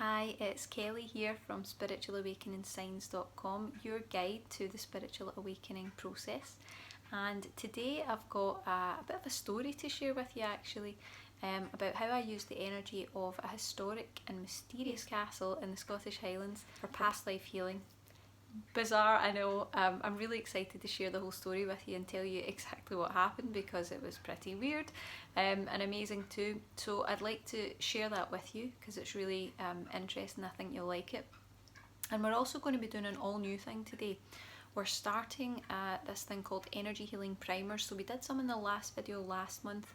Hi, it's Kelly here from spiritualawakeningsigns.com, your guide to the spiritual awakening process. And today I've got a bit of a story to share with you actually, about how I use the energy of a historic and mysterious castle in the Scottish Highlands for past life healing. Bizarre, I know. I'm really excited to share the whole story with you and tell you exactly what happened because it was pretty weird and amazing too. So I'd like to share that with you because it's really interesting. I think you'll like it. And we're also going to be doing an all new thing today. We're starting this thing called energy healing primers. So we did some in the last video last month.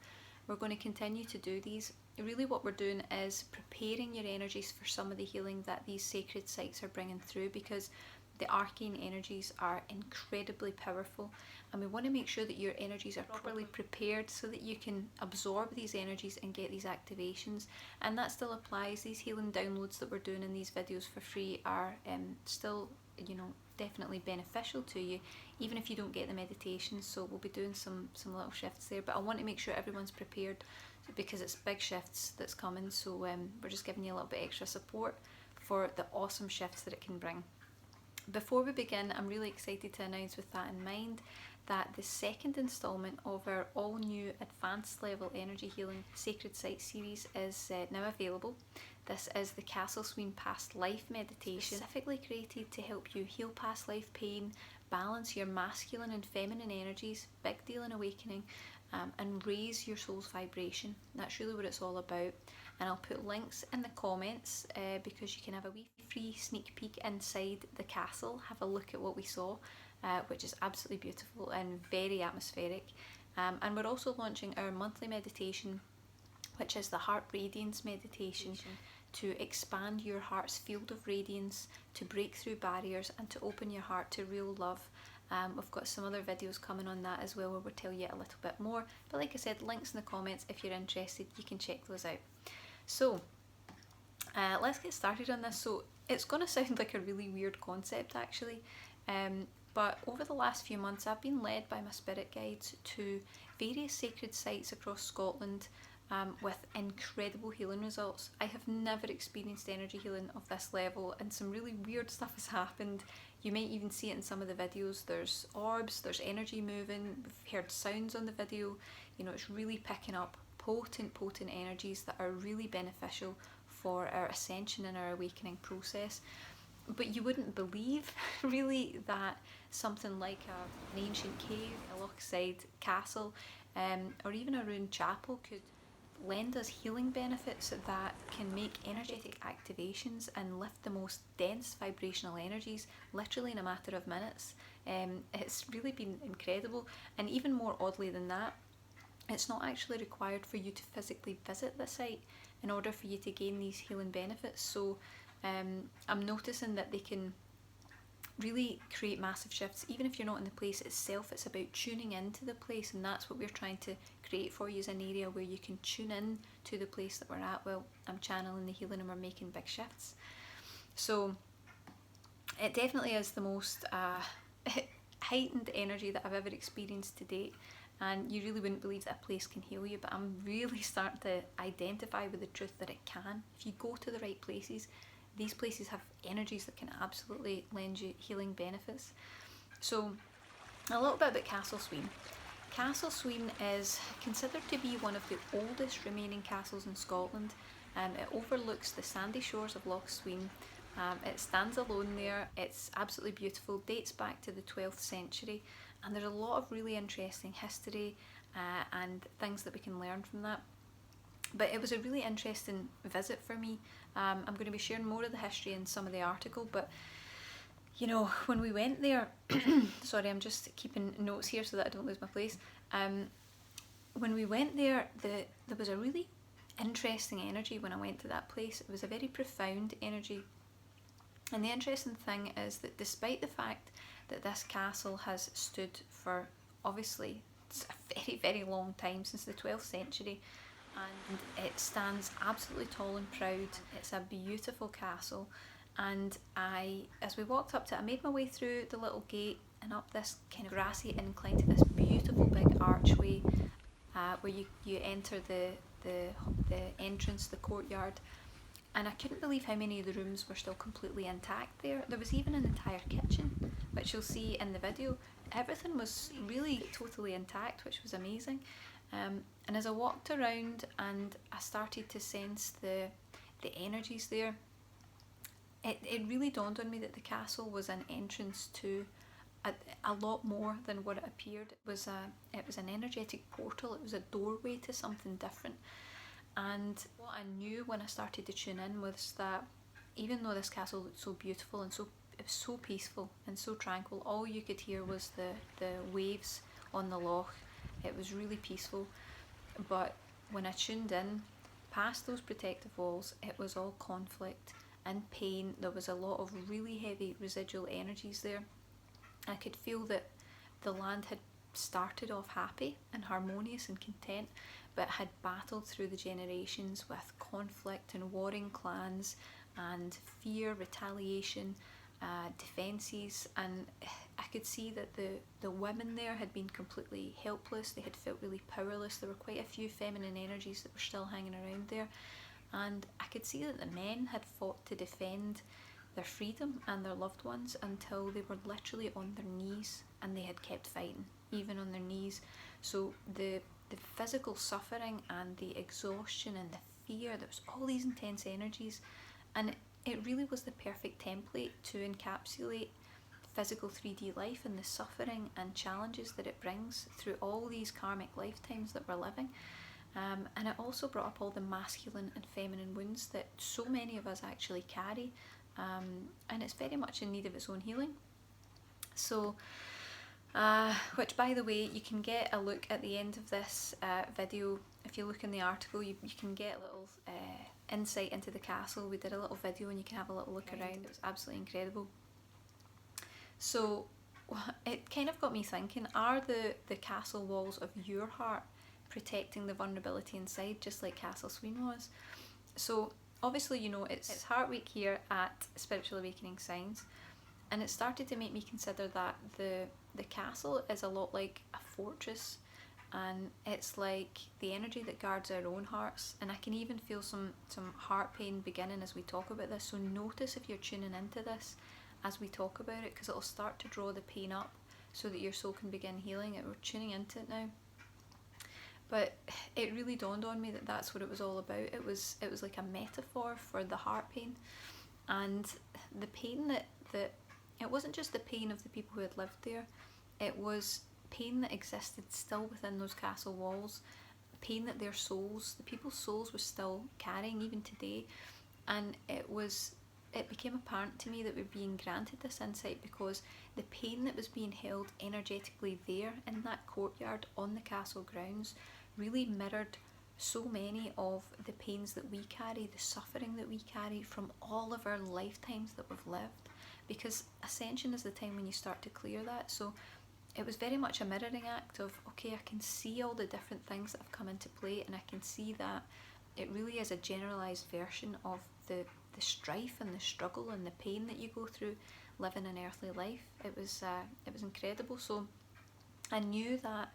We're going to continue to do these. Really what we're doing is preparing your energies for some of the healing that these sacred sites are bringing through, because the arcane energies are incredibly powerful, and we want to make sure that your energies are properly prepared so that you can absorb these energies and get these activations. And that still applies. These healing downloads that we're doing in these videos for free are still, definitely beneficial to you, even if you don't get the meditations. So we'll be doing some little shifts there, but I want to make sure everyone's prepared because it's big shifts that's coming. So we're just giving you a little bit extra support for the awesome shifts that it can bring. Before we begin, I'm really excited to announce, with that in mind, that the second instalment of our all new advanced level energy healing sacred site series is now available. This is the Castle Sween past life meditation, specifically created to help you heal past life pain, balance your masculine and feminine energies, big deal in awakening, and raise your soul's vibration. That's really what it's all about. And I'll put links in the comments because you can have a wee free sneak peek inside the castle, have a look at what we saw, which is absolutely beautiful and very atmospheric. And we're also launching our monthly meditation, which is the Heart Radiance meditation, to expand your heart's field of radiance, to break through barriers and to open your heart to real love. We've got some other videos coming on that as well, where we'll tell you a little bit more. But like I said, links in the comments. If you're interested, you can check those out. So let's get started on this. So it's going to sound like a really weird concept actually, but over the last few months I've been led by my spirit guides to various sacred sites across Scotland with incredible healing results. I have never experienced energy healing of this level, and some really weird stuff has happened. You might even see it in some of the videos. There's orbs, there's energy moving, we've heard sounds on the video. It's really picking up potent energies that are really beneficial for our ascension and our awakening process. But you wouldn't believe really that something like an ancient cave, a lochside castle, or even a ruined chapel could lend us healing benefits that can make energetic activations and lift the most dense vibrational energies literally in a matter of minutes. It's really been incredible. And even more oddly than that, it's not actually required for you to physically visit the site in order for you to gain these healing benefits. So I'm noticing that they can really create massive shifts even if you're not in the place itself. It's about tuning into the place, and that's what we're trying to create for you, is an area where you can tune in to the place that we're at. Well, I'm channeling the healing and we're making big shifts. So it definitely is the most heightened energy that I've ever experienced to date. And you really wouldn't believe that a place can heal you, but I'm really starting to identify with the truth that it can. If you go to the right places, these places have energies that can absolutely lend you healing benefits. So a little bit about Castle Sween. Castle Sween is considered to be one of the oldest remaining castles in Scotland. It overlooks the sandy shores of Loch Sween. It stands alone there. It's absolutely beautiful, dates back to the 12th century. And there's a lot of really interesting history and things that we can learn from that. But it was a really interesting visit for me. I'm going to be sharing more of the history in some of the article, but when we went there, sorry, I'm just keeping notes here so that I don't lose my place. When we went there, there was a really interesting energy when I went to that place. It was a very profound energy. And the interesting thing is that despite the fact that this castle has stood for, obviously, it's a very, very long time, since the 12th century, and it stands absolutely tall and proud. It's a beautiful castle, and as we walked up to it, I made my way through the little gate and up this kind of grassy incline to this beautiful big archway where you enter the entrance, the courtyard. and I couldn't believe how many of the rooms were still completely intact there. There was even an entire kitchen, which you'll see in the video. Everything was really totally intact, which was amazing. And as I walked around and I started to sense the energies there, it really dawned on me that the castle was an entrance to a lot more than what it appeared. It was an energetic portal. It was a doorway to something different. And what I knew when I started to tune in was that even though this castle looked so beautiful and it was so peaceful and so tranquil, all you could hear was the waves on the loch. It was really peaceful. But when I tuned in past those protective walls, it was all conflict and pain. There was a lot of really heavy residual energies there. I could feel that the land had started off happy and harmonious and content, but had battled through the generations with conflict and warring clans and fear, retaliation, defences, and I could see that the women there had been completely helpless. They had felt really powerless. There were quite a few feminine energies that were still hanging around there, and I could see that the men had fought to defend their freedom and their loved ones until they were literally on their knees, and they had kept fighting even on their knees. So the physical suffering and the exhaustion and the fear, there was all these intense energies, and it really was the perfect template to encapsulate physical 3D life and the suffering and challenges that it brings through all these karmic lifetimes that we're living. And it also brought up all the masculine and feminine wounds that so many of us actually carry, and it's very much in need of its own healing. So which, by the way, you can get a look at the end of this video. If you look in the article, you can get a little insight into the castle. We did a little video and you can have a little look around. It was absolutely incredible. So it kind of got me thinking, are the castle walls of your heart protecting the vulnerability inside, just like Castle Sween was? So obviously, you know, it's Heart Week here at Spiritual Awakening Signs, and it started to make me consider that the castle is a lot like a fortress, and it's like the energy that guards our own hearts. And I can even feel some heart pain beginning as we talk about this, so notice if you're tuning into this as we talk about it, because it'll start to draw the pain up so that your soul can begin healing it. We're tuning into it now. But it really dawned on me that that's what it was all about. It was like a metaphor for the heart pain, and the pain that it wasn't just the pain of the people who had lived there, it was pain that existed still within those castle walls, pain that their souls, the people's souls, were still carrying even today. And it became apparent to me that we're being granted this insight because the pain that was being held energetically there in that courtyard on the castle grounds really mirrored so many of the pains that we carry, the suffering that we carry from all of our lifetimes that we've lived. Because ascension is the time when you start to clear that. So it was very much a mirroring act of, okay, I can see all the different things that have come into play, and I can see that it really is a generalized version of the strife and the struggle and the pain that you go through living an earthly life. It was incredible. So I knew that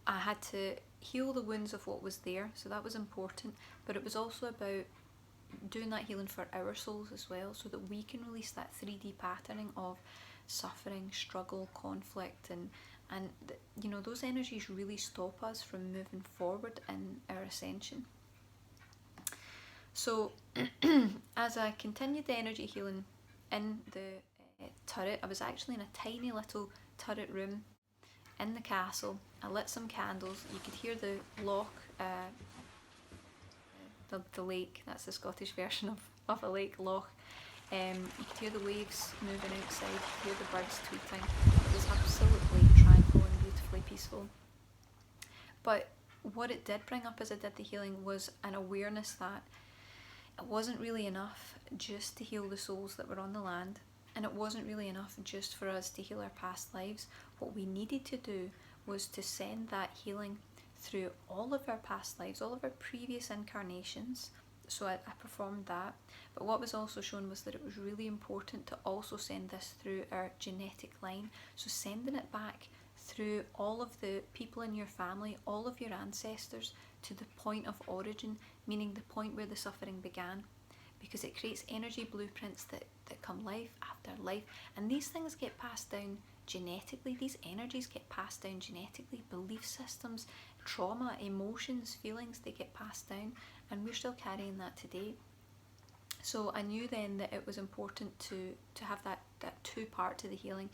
I had to heal the wounds of what was there, so that was important, but it was also about doing that healing for our souls as well, so that we can release that 3D patterning of suffering, struggle, conflict, and you know, those energies really stop us from moving forward in our ascension. So as I continued the energy healing in the turret, I was actually in a tiny little turret room in the castle. I lit some candles. You could hear the loch, the lake. That's the Scottish version of a lake, loch. You could hear the waves moving outside. You could hear the birds tweeting. It was absolutely tranquil and beautifully peaceful. But what it did bring up as I did the healing was an awareness that it wasn't really enough just to heal the souls that were on the land, and it wasn't really enough just for us to heal our past lives. What we needed to do was to send that healing through all of our past lives, all of our previous incarnations. So I performed that. But what was also shown was that it was really important to also send this through our genetic line. So sending it back through all of the people in your family, all of your ancestors, to the point of origin, meaning the point where the suffering began. because it creates energy blueprints that come life after life, and these things get passed down genetically. These energies get passed down genetically. Belief systems, trauma, emotions, feelings, they get passed down, and we're still carrying that today. So I knew then that it was important to have that two-part to the healing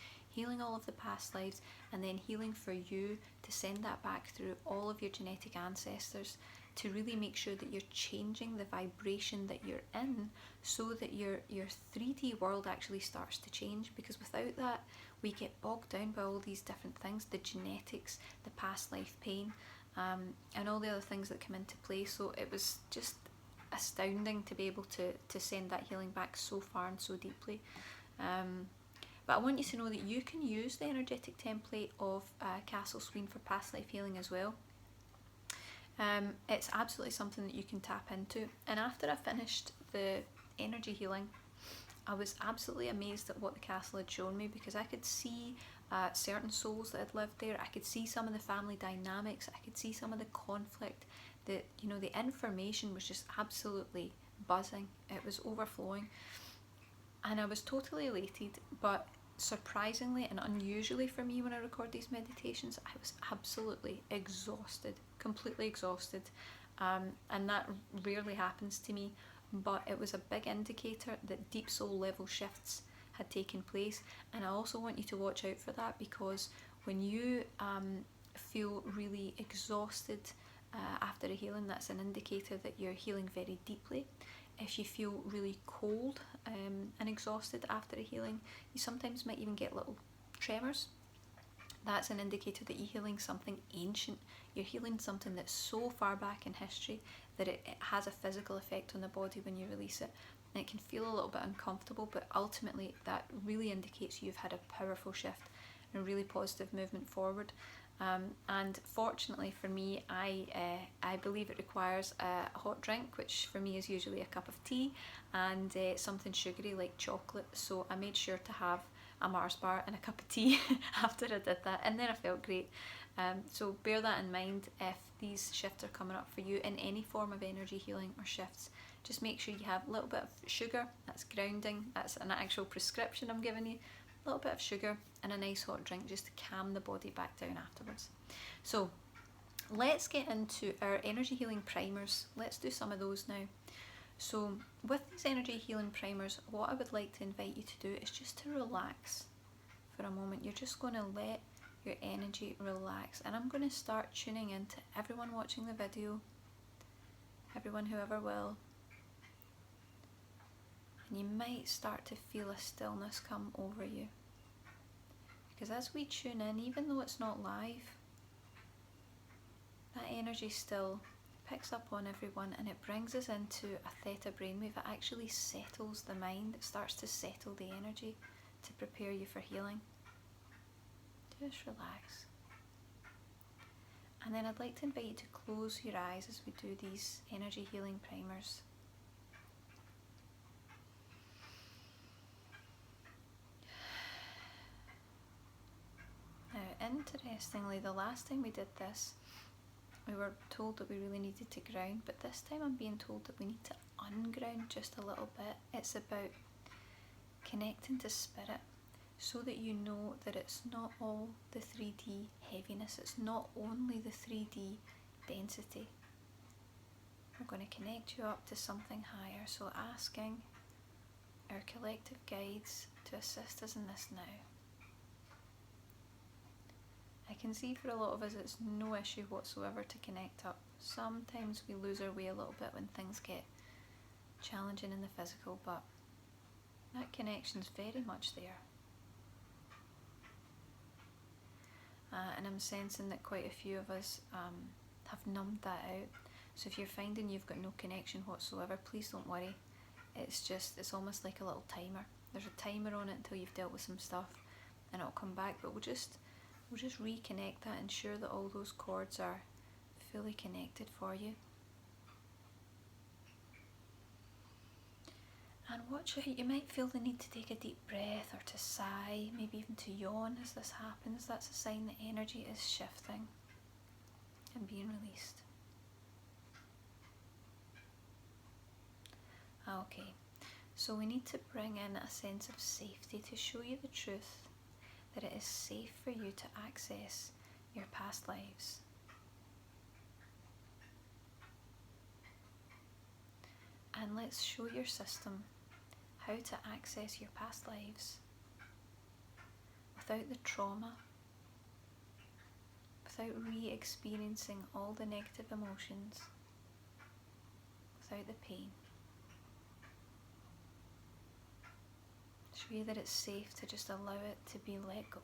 all of the past lives, and then healing for you to send that back through all of your genetic ancestors, to really make sure that you're changing the vibration that you're in, so that your 3D world actually starts to change. Because without that, we get bogged down by all these different things, the genetics, the past life pain, and all the other things that come into play. So it was just astounding to be able to send that healing back so far and so deeply. But I want you to know that you can use the energetic template of Castle Sween for past life healing as well. It's absolutely something that you can tap into. And after I finished the energy healing, I was absolutely amazed at what the castle had shown me, because I could see certain souls that had lived there. I could see some of the family dynamics. I could see some of the conflict. The information was just absolutely buzzing. It was overflowing, and I was totally elated. But surprisingly and unusually for me, when I record these meditations, I was absolutely exhausted, completely exhausted, and that rarely happens to me. But it was a big indicator that deep soul level shifts had taken place. And I also want you to watch out for that, because when you feel really exhausted after a healing, that's an indicator that you're healing very deeply. If you feel really cold and exhausted after a healing, you sometimes might even get little tremors. That's an indicator that you're healing something ancient. You're healing something that's so far back in history that it has a physical effect on the body when you release it. And it can feel a little bit uncomfortable, but ultimately that really indicates you've had a powerful shift and a really positive movement forward. And fortunately for me, I believe it requires a hot drink, which for me is usually a cup of tea, and something sugary like chocolate. So I made sure to have a Mars bar and a cup of tea after I did that, and then I felt great. So bear that in mind if these shifts are coming up for you in any form of energy healing or shifts. Just make sure you have a little bit of sugar. That's grounding. That's an actual prescription I'm giving you. A little bit of sugar and a nice hot drink just to calm the body back down afterwards. So let's get into our energy healing primers. Let's do some of those now. So with these energy healing primers, what I would like to invite you to do is just to relax for a moment. You're just going to let your energy relax, and I'm going to start tuning into everyone watching the video, everyone whoever will, and you might start to feel a stillness come over you, because as we tune in, even though it's not live, that energy still picks up on everyone, and it brings us into a theta brainwave. It actually settles the mind. It starts to settle the energy to prepare you for healing. Just relax. And then I'd like to invite you to close your eyes as we do these energy healing primers. Now, interestingly, the last time we did this, we were told that we really needed to ground, but this time I'm being told that we need to unground just a little bit. It's about connecting to spirit, so that you know that it's not all the 3D heaviness, it's not only the 3D density. We're going to connect you up to something higher, so asking our collective guides to assist us in this now. I can see for a lot of us it's no issue whatsoever to connect up. Sometimes we lose our way a little bit when things get challenging in the physical, but that connection's very much there. And I'm sensing that quite a few of us have numbed that out. So if you're finding you've got no connection whatsoever, please don't worry. It's almost like a little timer. There's a timer on it until you've dealt with some stuff, and it'll come back. But we'll just reconnect that, ensure that all those cords are fully connected for you. And watch out, you might feel the need to take a deep breath or to sigh, maybe even to yawn as this happens. That's a sign that energy is shifting and being released. Okay, so we need to bring in a sense of safety to show you the truth that it is safe for you to access your past lives. And let's show your system how to access your past lives without the trauma, without re-experiencing all the negative emotions, without the pain. Show you that it's safe to just allow it to be let go.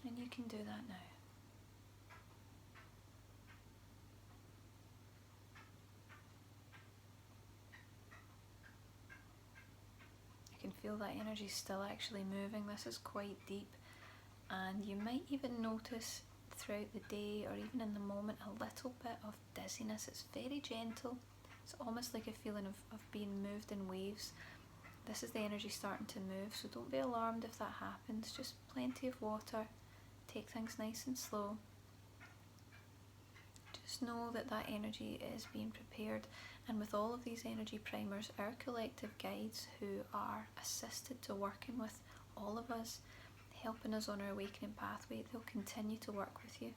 And you can do that now. You can feel that energy still actually moving. This is quite deep, and you might even notice throughout the day or even in the moment a little bit of dizziness. It's very gentle. It's almost like a feeling of being moved in waves. This is the energy starting to move, so don't be alarmed if that happens. Just plenty of water. Take things nice and slow. Just know that that energy is being prepared, and with all of these energy primers, our collective guides who are assisted to working with all of us, helping us on our awakening pathway, they'll continue to work with you.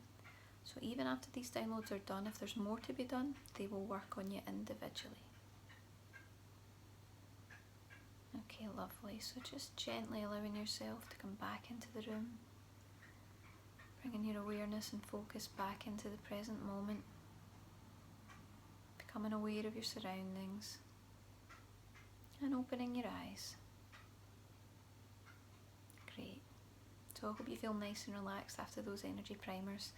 So even after these downloads are done, if there's more to be done, they will work on you individually. Okay, lovely. So just gently allowing yourself to come back into the room, bringing your awareness and focus back into the present moment, becoming aware of your surroundings, and opening your eyes. Great. So I hope you feel nice and relaxed after those energy primers,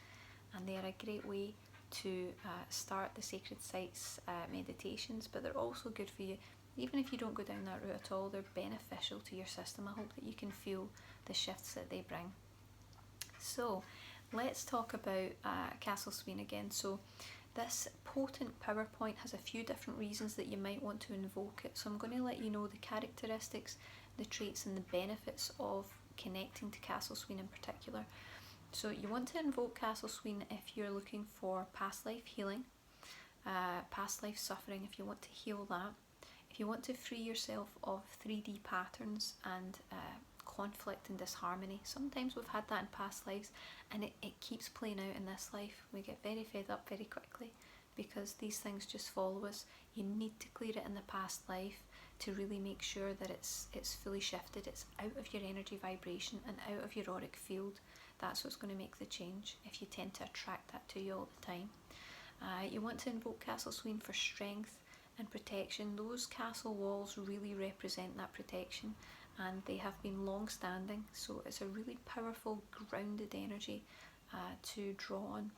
and they are a great way to start the sacred sites meditations, but they're also good for you. Even if you don't go down that route at all, they're beneficial to your system. I hope that you can feel the shifts that they bring. So let's talk about Castle Sween again. So this potent PowerPoint has a few different reasons that you might want to invoke it. So I'm going to let you know the characteristics, the traits and the benefits of connecting to Castle Sween in particular. So you want to invoke Castle Sween if you're looking for past life healing, past life suffering, if you want to heal that. If you want to free yourself of 3D patterns and conflict and disharmony. Sometimes we've had that in past lives, and it keeps playing out in this life. We get very fed up very quickly because these things just follow us. You need to clear it in the past life to really make sure that it's fully shifted. It's out of your energy vibration and out of your auric field. That's what's going to make the change if you tend to attract that to you all the time. You want to invoke Castle Sween for strength and protection. Those castle walls really represent that protection, and they have been long standing, so it's a really powerful grounded energy to draw on.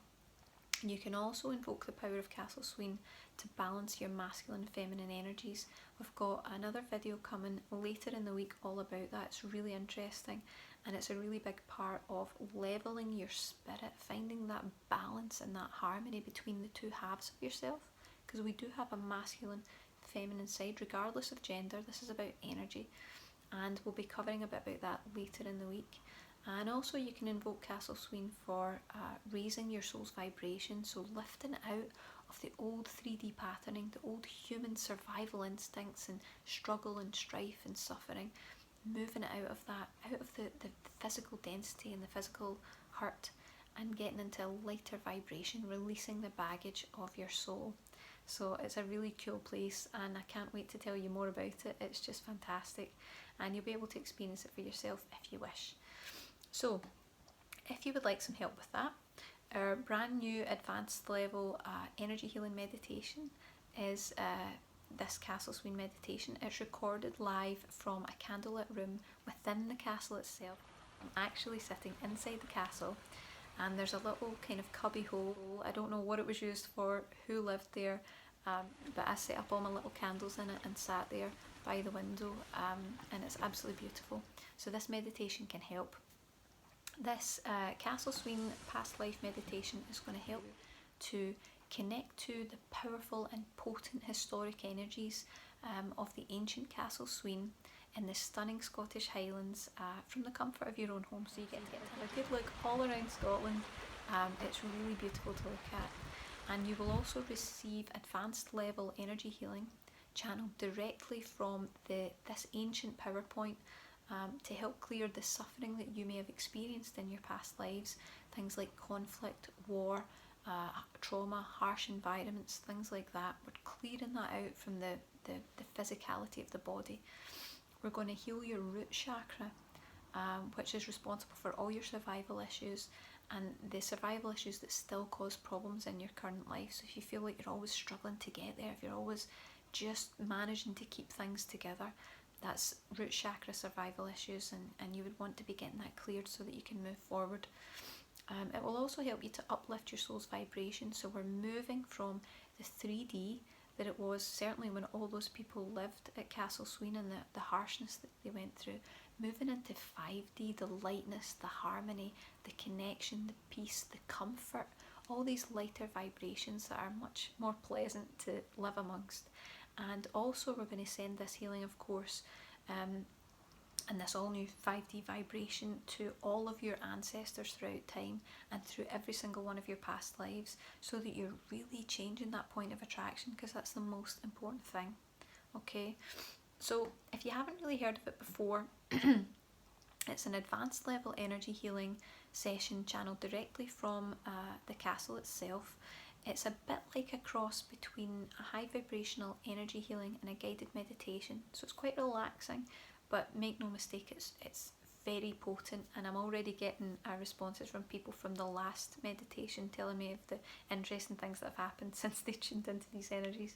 You can also invoke the power of Castle Sween to balance your masculine and feminine energies. We've got another video coming later in the week all about that. It's really interesting, and it's a really big part of leveling your spirit, finding that balance and that harmony between the two halves of yourself, because we do have a masculine feminine side regardless of gender. This is about energy, and we'll be covering a bit about that later in the week. And also you can invoke Castle Sween for raising your soul's vibration, so lifting out of the old 3D patterning, the old human survival instincts and struggle and strife and suffering, moving it out of that, out of the physical density and the physical hurt, and getting into a lighter vibration, releasing the baggage of your soul. So it's a really cool place, and I can't wait to tell you more about it. It's just fantastic, and you'll be able to experience it for yourself if you wish. So if you would like some help with that, our brand new advanced level energy healing meditation is this Castle Sween meditation. It's recorded live from a candlelit room within the castle itself. I'm actually sitting inside the castle, and there's a little kind of cubby hole. I don't know what it was used for, who lived there, but I set up all my little candles in it and sat there by the window, and it's absolutely beautiful. So this meditation can help. This Castle Sween past life meditation is going to help to connect to the powerful and potent historic energies of the ancient Castle Sween in the stunning Scottish Highlands from the comfort of your own home. So you get to have a good look all around Scotland. It's really beautiful to look at. And you will also receive advanced level energy healing channeled directly from this ancient PowerPoint to help clear the suffering that you may have experienced in your past lives, things like conflict, war, trauma, harsh environments, things like that. We're clearing that out from the physicality of the body. We're going to heal your root chakra, which is responsible for all your survival issues and the survival issues that still cause problems in your current life. So if you feel like you're always struggling to get there, if you're always just managing to keep things together, that's root chakra survival issues, and you would want to be getting that cleared so that you can move forward. It will also help you to uplift your soul's vibration. So we're moving from the 3D that it was certainly when all those people lived at Castle Sween and the harshness that they went through, moving into 5D, the lightness, the harmony, the connection, the peace, the comfort, all these lighter vibrations that are much more pleasant to live amongst. And also we're going to send this healing, of course, and this all new 5D vibration to all of your ancestors throughout time and through every single one of your past lives, so that you're really changing that point of attraction, because that's the most important thing. Okay, so if you haven't really heard of it before, it's an advanced level energy healing session channeled directly from the castle itself. It's a bit like a cross between a high vibrational energy healing and a guided meditation, so it's quite relaxing, but make no mistake, it's very potent, and I'm already getting responses from people from the last meditation telling me of the interesting things that have happened since they tuned into these energies.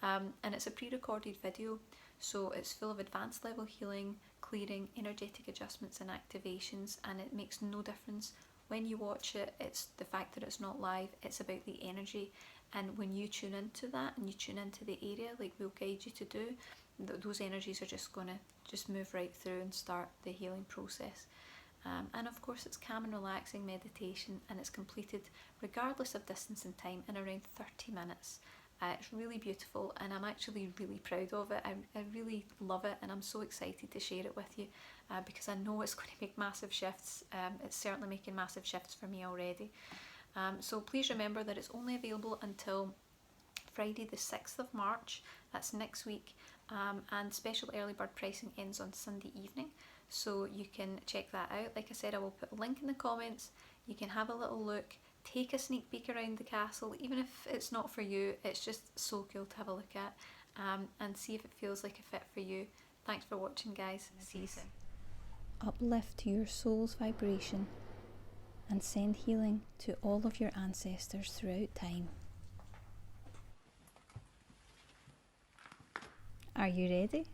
And it's a pre-recorded video, so it's full of advanced level healing, clearing, energetic adjustments and activations, and it makes no difference when you watch it. It's the fact that it's not live, it's about the energy, and when you tune into that and you tune into the area like we'll guide you to do, those energies are just going to just move right through and start the healing process. And of course it's calm and relaxing meditation, and it's completed regardless of distance and time in around 30 minutes. It's really beautiful, and I'm actually really proud of it. I really love it, and I'm so excited to share it with you because I know it's going to make massive shifts. It's certainly making massive shifts for me already. So please remember that it's only available until Friday the 6th of March, that's next week, and special early bird pricing ends on Sunday evening, so you can check that out. Like I said, I will put a link in the comments. You can have a little look, take a sneak peek around the castle, even if it's not for you. It's just so cool to have a look at, and see if it feels like a fit for you. Thanks for watching, guys. See you soon. Uplift your soul's vibration and send healing to all of your ancestors throughout time. Are you ready?